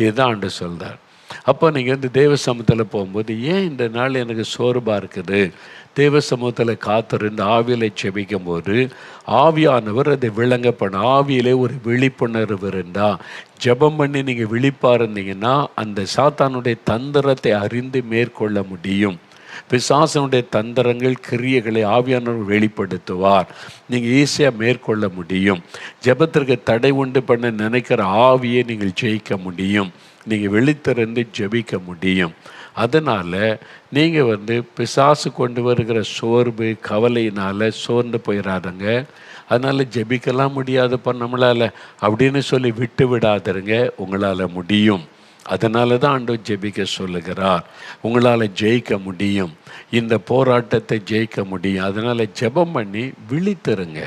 இதுதான் ஆண்டு சொல்கிறார். அப்போ நீங்கள் தேவ சமூகத்தில் போகும்போது, ஏன் இந்த நாள் எனக்கு சோர்வாக இருக்குது, தேவ சமூகத்தில் காத்திருந்து ஆவியிலே செபிக்கும் போது ஆவியானவர் அதை விளங்கப்படும். ஆவியிலே ஒரு விழிப்புணர்வு இருந்தால், ஜெபம் பண்ணி நீங்கள் விழிப்பாக இருந்தீங்கன்னா அந்த சாத்தானுடைய தந்திரத்தை அறிந்து மேற்கொள்ள முடியும். பிசாசனுடைய தந்திரங்கள் கிரியைகளை ஆவியானவர் வெளிப்படுத்துவார். நீங்கள் ஈஸியாக மேற்கொள்ள முடியும். ஜெபத்திற்கு தடை உண்டு பண்ண நினைக்கிற ஆவியை நீங்கள் ஜெயிக்க முடியும். நீங்கள் விழித்திருந்து ஜெபிக்க முடியும். அதனால் நீங்கள் பிசாசு கொண்டு வருகிற சோர்வு கவலையினால் சோர்ந்து போயிடாதுங்க. அதனால் ஜெபிக்கலாம் முடியாதுப்பா நம்மளால் அப்படின்னு சொல்லி விட்டு விடாதருங்க. உங்களால் முடியும். அதனால தான் ஆண்டவர் ஜெபிக்க சொல்லுகிறார். உங்களால் ஜெயிக்க முடியும், இந்த போராட்டத்தை ஜெயிக்க முடியும். அதனால் ஜெபம் பண்ணி விழித்திருங்க.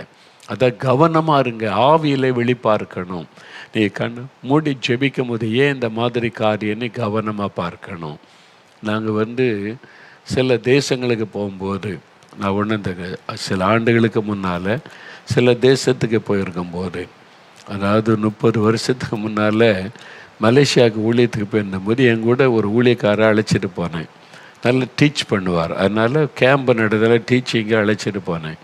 அதை கவனமாக இருங்க, ஆவியிலே விழிப்பாக இருக்கணும். நீ கண் மூடி ஜெபிக்கும் போது ஏன் இந்த மாதிரி காரியம்னு கவனமாக பார்க்கணும். நாங்கள் சில தேசங்களுக்கு போகும்போது, நான் உணர்ந்தது சில ஆண்டுகளுக்கு முன்னால் சில தேசத்துக்கு போயிருக்கும்போது, அதாவது 30 வருஷத்துக்கு முன்னால் மலேசியாவுக்கு ஊழியத்துக்கு போயிருந்தபோது என் கூட ஒரு ஊழியக்காரை அழைச்சிட்டு போனேன். நல்லா டீச் பண்ணுவார். அதனால் கேம்பு நடந்ததில் டீச்சிங்கை அழைச்சிட்டு போனேன்.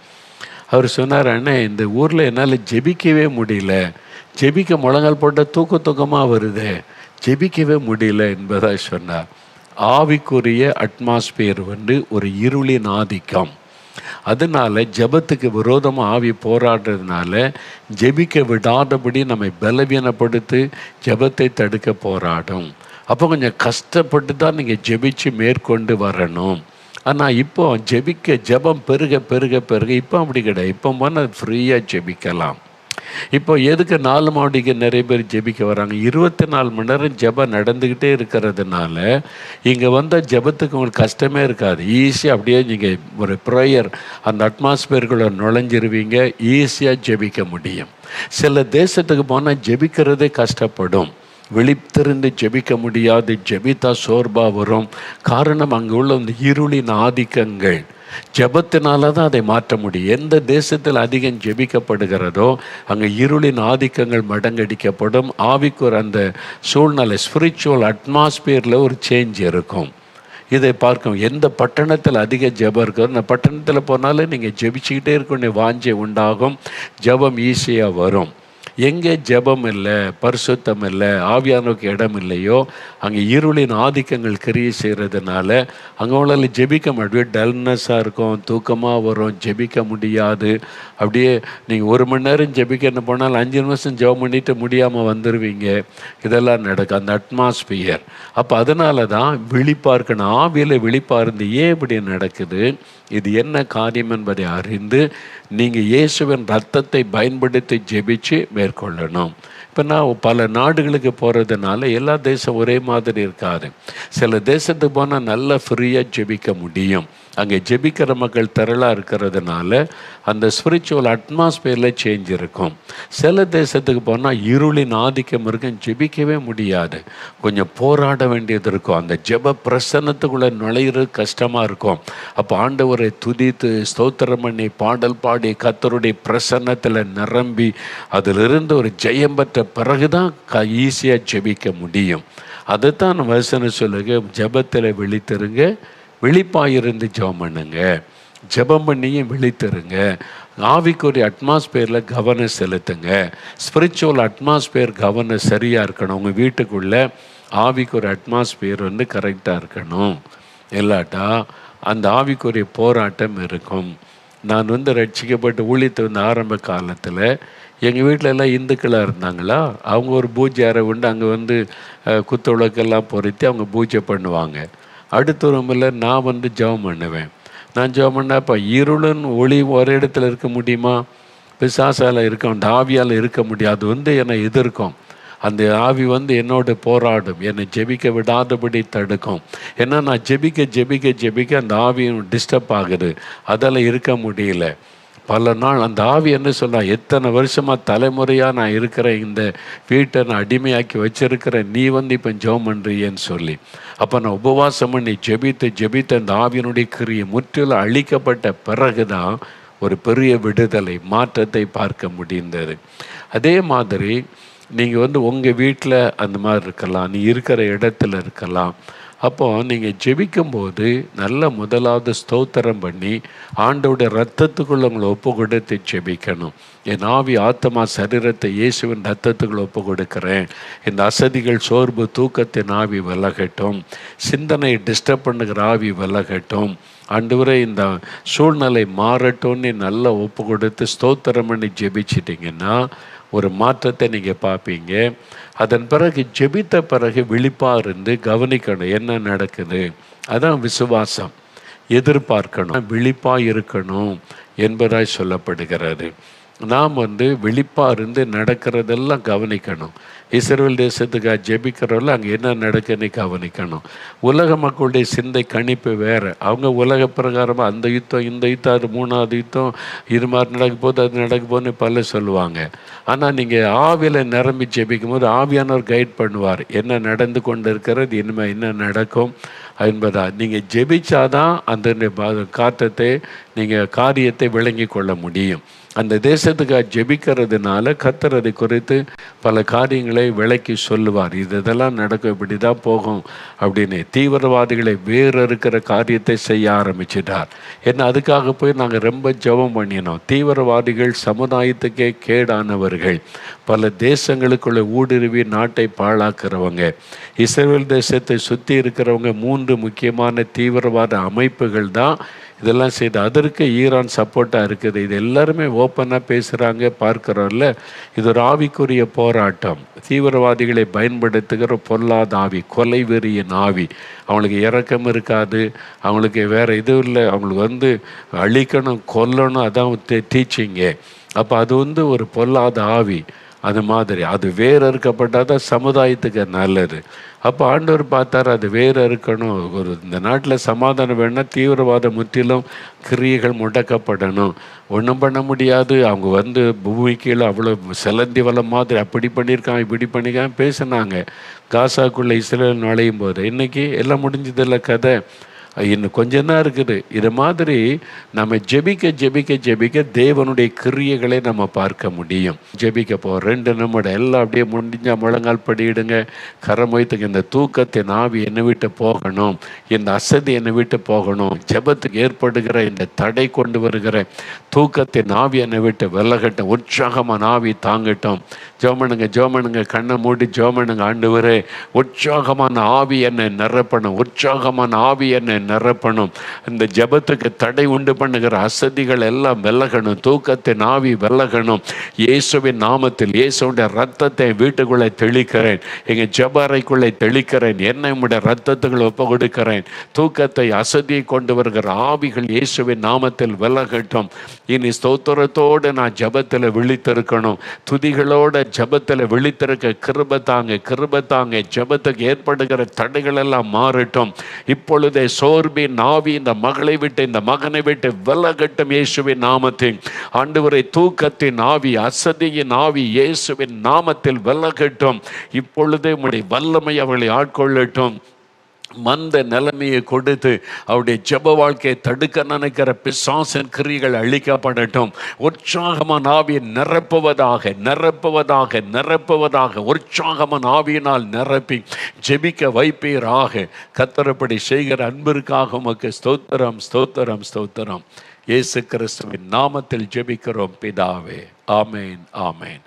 அவர் சொன்னார், அண்ணே இந்த ஊரில் என்னால் ஜெபிக்கவே முடியல, ஜெபிக்க முழங்கால் போட்ட தூக்கமாக வருது, ஜெபிக்கவே முடியல என்பதாக சொன்னார். ஆவிக்குரிய அட்மாஸ்பியர் ஒரு இருளின் ஆதிக்கம். அதனால் ஜெபத்துக்கு விரோதமாக ஆவி போராடுறதுனால ஜெபிக்க விடாதபடி நம்மை பலவீனப்படுத்தி ஜெபத்தை தடுக்க போராடும். அப்போ கொஞ்சம் கஷ்டப்பட்டு தான் நீங்கள் ஜெபிச்சு மேற்கொண்டு வரணும். ஆனால் இப்போ ஜெபம் பெருக பெருக பெருக இப்போ அப்படி கிடையாது. இப்போ போனால் ஃப்ரீயாக ஜெபிக்கலாம். இப்போ எதுக்கு 4 மாடிக்கு நிறைய பேர் ஜெபிக்க வராங்க? 24 மணி நேரம் ஜெபம் நடந்துக்கிட்டே இருக்கிறதுனால இங்கே வந்தால் ஜெபத்துக்கு உங்களுக்கு கஷ்டமே இருக்காது. ஈஸியாக அப்படியே நீங்கள் ஒரு ப்ரேயர் அந்த அட்மாஸ்பியருக்குள்ளே நுழைஞ்சிருவீங்க, ஈஸியாக ஜெபிக்க முடியும். சில தேசத்துக்கு போனால் ஜெபிக்கிறதே கஷ்டப்படும், விழித்திருந்து ஜெபிக்க முடியாது, ஜெபித்தா சோர்பா வரும். காரணம் அங்கே உள்ள இந்த இருளின் ஆதிக்கங்கள். ஜெபத்தினால தான் அதை மாற்ற முடியும். எந்த தேசத்தில் அதிகம் ஜெபிக்கப்படுகிறதோ அங்கே இருளின் ஆதிக்கங்கள் மடங்கடிக்கப்படும். ஆவிக்கு ஒரு அந்த சூழ்நிலை, ஸ்பிரிச்சுவல் அட்மாஸ்பியரில் ஒரு சேஞ்ச் இருக்கும். இதை பார்க்கும். எந்த பட்டணத்தில் அதிக ஜெபம் இருக்கோ அந்த பட்டணத்தில் போனாலும் நீங்கள் ஜெபிச்சுக்கிட்டே இருக்கணும், வாஞ்சை உண்டாகும், ஜெபம் ஈஸியாக வரும். எங்கே ஜெபம் இல்லை, பரிசுத்தம் இல்லை, ஆவியானோக்கு இடம் இல்லையோ அங்கே இருளின் ஆதிக்கங்கள் கிரியை செய்கிறதுனால அங்கே உங்களால் ஜெபிக்க முடியும். டல்னஸ்ஸாக இருக்கும், தூக்கமாக வரும், ஜெபிக்க முடியாது. அப்படியே நீங்கள் 1 மணி நேரம் ஜெபிக்கணும் போனால் 5 நிமிஷம் ஜெபம் பண்ணிட்டு முடியாமல் வந்துடுவீங்க. இதெல்லாம் நடக்கும் அந்த அட்மாஸ்பியர். அப்போ அதனால தான் விழிப்பாக இருக்கணும், ஆவியில் விழிப்பாக இருந்து ஏன் இப்படி நடக்குது, இது என்ன காரியம் என்பதை அறிந்து நீங்கள் இயேசுவின் ரத்தத்தை பயன்படுத்தி ஜெபிச்சு மேற்கொள்ளணும். இப்போ நான் பல நாடுகளுக்கு போகிறதுனால எல்லா தேசம் ஒரே மாதிரி இருக்காது. சில தேசத்துக்கு போனால் நல்லா ஃப்ரீயாக ஜெபிக்க முடியும். அங்கே ஜெபிக்கிற மக்கள் திரளாக இருக்கிறதுனால அந்த ஸ்பிரிச்சுவல் அட்மாஸ்பியரில் சேஞ்ச் இருக்கும். சில தேசத்துக்கு போனால் இருளின் ஆதிக்கம் இருக்கும், ஜெபிக்கவே முடியாது, கொஞ்சம் போராட வேண்டியது இருக்கும். அந்த ஜெப பிரசன்னத்துக்குள்ளே நுழையிறது கஷ்டமாக இருக்கும். அப்போ ஆண்டவரை துதித்து ஸ்தோத்திரம் பண்ணி பாடல் பாடி கர்த்தருடைய பிரசன்னத்தில் நிரம்பி அதிலிருந்து ஒரு ஜெயம் பெற்ற பிறகு தான் ஈஸியாக ஜெபிக்க முடியும். அதுதான் வசனம் சொல்லுங்க, ஜெபத்தில் விழித்திருங்க, விழிப்பாயிருந்து ஜெபம் பண்ணுங்க, ஜெபம் பண்ணியும் விழித்திருங்க, ஆவிக்குரிய அட்மாஸ்பியரில் கவனம் செலுத்துங்க. ஸ்பிரிச்சுவல் அட்மாஸ்பியர் கவனம் சரியாக இருக்கணும். உங்கள் வீட்டுக்குள்ளே ஆவிக்குரிய அட்மாஸ்பியர் கரெக்டாக இருக்கணும். இல்லாட்டா அந்த ஆவிக்குரிய போராட்டம் இருக்கும். நான் ரட்சிக்கப்பட்டு ஊழியத்தை ஆரம்ப காலத்தில் எங்கள் வீட்டில் எல்லாம் இந்துக்களாக இருந்தாங்களா, அவங்க ஒரு பூஜை அறை உண்டு, அங்கே குத்து விளக்கெல்லாம் பொருத்தி அவங்க பூஜை பண்ணுவாங்க. அடுத்த ரூமில் நான் ஜெபம் பண்ணுவேன். நான் ஜெபம் பண்ணால் இப்போ இருளும் ஒளி ஒரு இடத்துல இருக்க முடியுமா? பிசாசால் இருக்க, அந்த ஆவியால் இருக்க முடியாது. என்னை எதிர்க்கும். அந்த ஆவி என்னோட போராடும், என்னை ஜெபிக்க விடாதபடி தடுக்கும். ஏன்னா நான் ஜெபிக்க அந்த ஆவியும் டிஸ்டர்ப் ஆகுது, அதால் இருக்க முடியல. பல நாள் அந்த ஆவி என்ன சொன்னா, எத்தனை வருஷமாக தலைமுறையாக நான் இருக்கிறேன், இந்த வீட்டை நான் அடிமையாக்கி வச்சிருக்கிறேன், நீ இப்போ ஜெபம் பண்ணுறியேன்னு சொல்லி. அப்போ நான் உபவாசம் பண்ணி ஜெபித்து அந்த ஆவியினுடைய கிரியை முற்றிலும் அழிக்கப்பட்ட பிறகு தான் ஒரு பெரிய விடுதலை மாற்றத்தை பார்க்க முடிந்தது. அதே மாதிரி நீங்கள் உங்கள் வீட்டில் அந்த மாதிரி இருக்கலாம், நீ இருக்கிற இடத்துல இருக்கலாம். அப்போது நீங்கள் ஜெபிக்கும்போது நல்ல முதலாவது ஸ்தோத்திரம் பண்ணி ஆண்டோடைய ரத்தத்துக்குள்ளே உங்களை ஒப்பு கொடுத்து ஜெபிக்கணும். என் ஆவி ஆத்மா சரீரத்தை இயேசுவின் ரத்தத்துக்குள்ளே ஒப்பு கொடுக்குறேன். இந்த அசதிகள், சோர்வு, தூக்கத்தின் ஆவி விலகட்டும், சிந்தனை டிஸ்டர்ப் பண்ணுகிற ஆவி விலகட்டும், ஆண்டவரே இந்த சூழ்நிலை மாறட்டும்னு நல்லா ஒப்பு கொடுத்து ஸ்தோத்திரம் பண்ணி ஜெபிச்சிட்டிங்கன்னா ஒரு மாற்றத்தை நீங்கள் பார்ப்பீங்க. அதன் பிறகு ஜெபித்த பிறகு விழிப்பாக இருந்து கவனிக்கணும் என்ன நடக்குது. அதான் விசுவாசம். எதிர்பார்க்கணும், விழிப்பாக இருக்கணும் என்பதாய் சொல்லப்படுகிறது. நாம் விழிப்பாக இருந்து நடக்கிறதெல்லாம் கவனிக்கணும். இஸ்ரவேல் தேசத்துக்காக ஜெபிக்கிறவர்கள் அங்கே என்ன நடக்குன்னு கவனிக்கணும். உலக மக்களுடைய சிந்தை கணிப்பு வேறு. அவங்க உலக பிரகாரமாக அந்த யுத்தம், இந்த யுத்தம், அது 3வது யுத்தம், இது மாதிரி நடக்க போது, அது நடக்க போதுன்னு பல சொல்லுவாங்க. ஆனால் நீங்கள் ஆவியில் நிரம்பி ஜெபிக்கும் போது ஆவியானவர் கைட் பண்ணுவார், என்ன நடந்து கொண்டு இருக்கிறது, இனிமேல் என்ன நடக்கும் என்பதா. நீங்கள் ஜெபிச்சாதான் அந்த காற்றத்தை நீங்கள் காரியத்தை விளங்கி கொள்ள முடியும். அந்த தேசத்துக்காக ஜெபிக்கிறதுனால கர்த்தர் அதை குறித்து பல காரியங்களை விளக்கி சொல்லுவார். இதெல்லாம் நடக்கும், இப்படி தான் போகும் அப்படின்னு. தீவிரவாதிகளை வேறு இருக்கிற காரியத்தை செய்ய ஆரம்பிச்சிட்டார். ஏன்னா அதுக்காக போய் நாங்கள் ரொம்ப ஜெபம் பண்ணினோம். தீவிரவாதிகள் சமுதாயத்துக்கே கேடானவர்கள், பல தேசங்களுக்குள்ள ஊடுருவி நாட்டை பாழாக்குறவங்க. இஸ்ரவேல் தேசத்தை சுற்றி இருக்கிறவங்க 3 முக்கியமான தீவிரவாத அமைப்புகள் தான் இதெல்லாம் செய்து அதற்கு ஈரான் சப்போர்ட்டாக இருக்குது. இது எல்லாருமே ஓப்பனாக பேசுகிறாங்க, பார்க்குறோம்ல. இது ஒரு ஆவிக்குரிய போராட்டம். தீவிரவாதிகளை பயன்படுத்துகிற பொல்லாத ஆவி, கொலை வெறியின் ஆவி. அவங்களுக்கு இரக்கம் இருக்காது, அவங்களுக்கு வேறு இது இல்லை, அவங்களுக்கு அழிக்கணும், கொல்லணும், அதான் டீச்சிங்கு. அப்போ அது ஒரு பொல்லாத ஆவி. அது மாதிரி அது வேறு இருக்கப்பட்டால் தான் சமுதாயத்துக்கு நல்லது. அப்போ ஆண்டவர் பார்த்தார், அது வேறு இருக்கணும். இந்த நாட்டில் சமாதானம் வேணும்னா தீவிரவாதம் முற்றிலும் கிரியைகள் முடக்கப்படணும். ஒன்றும் பண்ண முடியாது. அவங்க பூமி கீழே அவ்வளோ செலந்தி வளம் மாதிரி அப்படி பண்ணியிருக்காங்க, இப்படி பண்ணியிருக்காங்க பேசினாங்க. காசாக்குள்ளே இஸ்ரேல் நுழையும் போது இன்றைக்கி எல்லாம் முடிஞ்சதில்லை கதை. இன்னும் கொஞ்சம் தான் இருக்குது. இது மாதிரி நம்ம ஜெபிக்க தேவனுடைய கிரியைகளை நம்ம பார்க்க முடியும். ஜெபிக்க போகிறோம் 2 நிமிடம் எல்லாம் அப்படியே முடிஞ்சால் முழங்கால் படியிடுங்க. கரம் வைத்துங்க. இந்த தூக்கத்தின் ஆவி என்னை விட்டு போகணும், இந்த அசதி என்னை விட்டு போகணும், ஜெபத்துக்கு ஏற்படுகிற இந்த தடை கொண்டு வருகிற தூக்கத்தின் ஆவி என்னை விட்டு விலகட்டும், உற்சாகமான ஆவி தாங்கட்டும். ஜோமனுங்க கண்ணை மூடி ஜோமனுங்க. ஆண்டவரே, உற்சாகமான ஆவி என்னை நிரப்பணும், உற்சாகமான ஆவி என்னை நிரப்பணும். இந்த ஜெபத்துக்கு தடை உண்டு பண்ணுகிற அசதிகள் எல்லாம் விலகணும், தூக்கத்தின் ஆவி விலகணும். இயேசுவின் நாமத்தில் இயேசுடைய ரத்தத்தை வீட்டுக்குள்ளே தெளிக்கிறேன், எங்கள் ஜெப அறைக்குள்ளே தெளிக்கிறேன். என்னை உடைய ரத்தத்துக்குள் ஒப்பு கொடுக்கிறேன். தூக்கத்தை அசதியை கொண்டு வருகிற ஆவிகள் இயேசுவின் நாமத்தில் விலகட்டும். இனி ஸ்தோத்திரத்தோடு நான் ஜெபத்தில் விழித்திருக்கணும், துதிகளோட ஜெபத்தில் விழித்திருக்க கிருபை தாங்க. ஜெபத்துக்கு ஏற்படுகிற தடைகள் எல்லாம் மாறட்டும். இப்பொழுதே சோர்வின் ஆவி இந்த மகளை விட்டு இந்த மகனை விட்டு விலகட்டும் இயேசுவின் நாமத்தில். ஆண்டவரே, தூக்கத்தின் ஆவி, அசதியின் ஆவி இயேசுவின் நாமத்தில் விலகட்டும். இப்பொழுதே உம்முடைய வல்லமை அவளை ஆட்கொள்ளட்டும். மந்த நிலைமையை கொடுத்து அவருடைய ஜெப வாழ்க்கையை தடுக்க நினைக்கிற பிசாசின் கிரியைகள் அழிக்கப்படட்டும். உற்சாகமான ஆவியை நிரப்புவதாக உற்சாகமான ஆவியினால் நிரப்பி ஜெபிக்க வைப்பீராக. கர்த்தரப்படி செய்கிற அன்பிற்காக உமக்கு ஸ்தோத்திரம். இயேசு கிறிஸ்துவின் நாமத்தில் ஜெபிக்கிறோம் பிதாவே. ஆமேன்.